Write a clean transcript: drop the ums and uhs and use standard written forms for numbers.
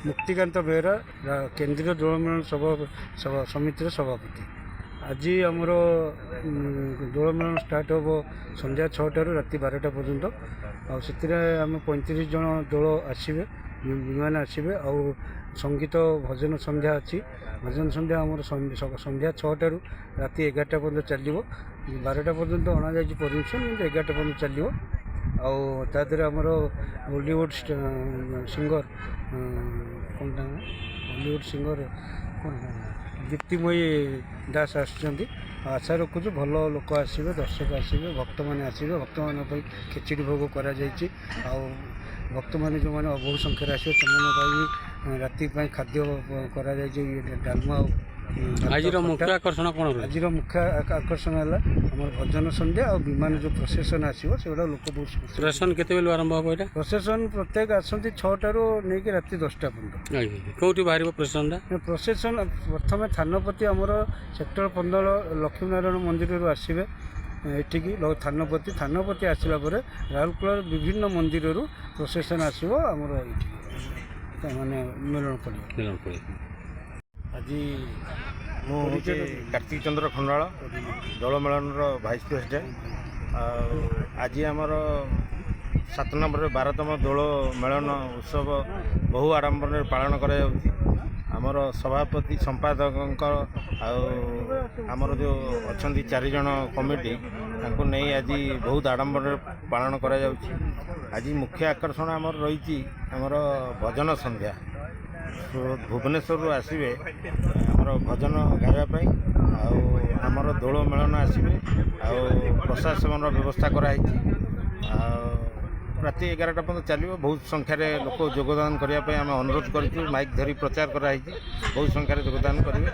मुक्तिकांत बेहरा केंद्रीय दୋଳମେଳନ समितिर सभापति। आज आमर ଦୋଳମେଳନ स्टार्ट हम संध्या 6टाରୁ राति 12टा पर्यंत आम 35 जन दୋଳ आसवे विमान आसवे आउ संगीत भजन संध्या अच्छी भजन संध्या आम संध्या 6टाରୁ राति 11टा पर्यंत चलो 12टा पर्यंत अणा जा परमिशन 11टा पर्यंत चलो आदर आमर बॉलीवुड सिंगर कौन बॉलीवुड सिंगर कौन दीप्तिमयी दास आसुँच आशा रखुचु भल लोक आसवे दर्शक आसवे भक्त मैंने आसवे भक्त मान खिचड़ी भोग कर भक्त मैंने जो मैंने बहु संख्यार आसवे से राति खाद्य कर डालमा आज मुख्य आकर्षण कौन आज मुख्य आकर्षण है आम भजन संध्या और विमान जो प्रोसेसन आसो से लोक बहुत प्रोसेसन केते आरंभ हम यहाँ प्रोसेसन प्रत्येक आसती 6टाରୁ नहीं राति 10टा पर्यटन कौटी बाहर प्रोसेसन प्रोसेसन प्रथम थानपति आमर सेक्टर 15 लक्ष्मीनारायण मंदिर आसवे एठिकी थानपति आसला राउरकेला विभिन्न मंदिर प्रोसेसन आसो आमर माने मिलन पड़े। आज मुझे कार्तिक चंद्र खंडाल दୋଳମେଳନ भाइस प्रेसिडेंट आज आमर 7 नंबर 12तम ଦୋଳମେଳନ उत्सव बहु आडंबर पालन कर सभापति संपादक आमर जो अच्छा 4 जन कमिटी नहीं आज बहुत आडंबर पालन कर आज मुख्य आकर्षण आमर रही आमर भजन संध्या भुवनेश्वर आसवे आमर भजन गाइबा आमर ଦୋଳମେଳନ आसवे प्रशासन व्यवस्था कराई राति 11टा पर्यंत चलो बहुत संख्यार लोक योगदान करने आम अनुरोध करूँ माइक धरी प्रचार कराई बहुत संख्यार योगदान करेंगे।